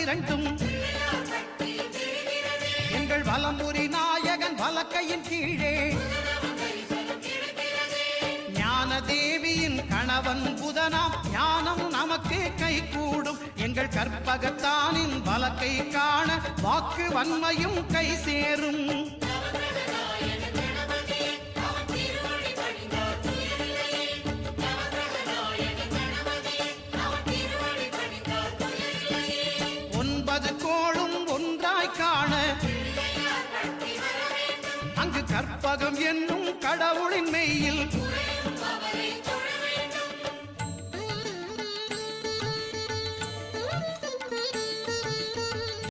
இரண்டும் எங்கள் வலம்புரி நாயகன் வலக்கையின் கீழே ஞான தேவியின் கணவன் புதனாம் ஞானம் நமக்கு கை கூடும் எங்கள் கற்பகத்தானின் வலக்கை காண வாக்கு வன்மையும் கை சேரும் கோளும் ஒன்றாய் காண அங்கு கற்பகம் என்னும் கடவுளின் மெய்யில்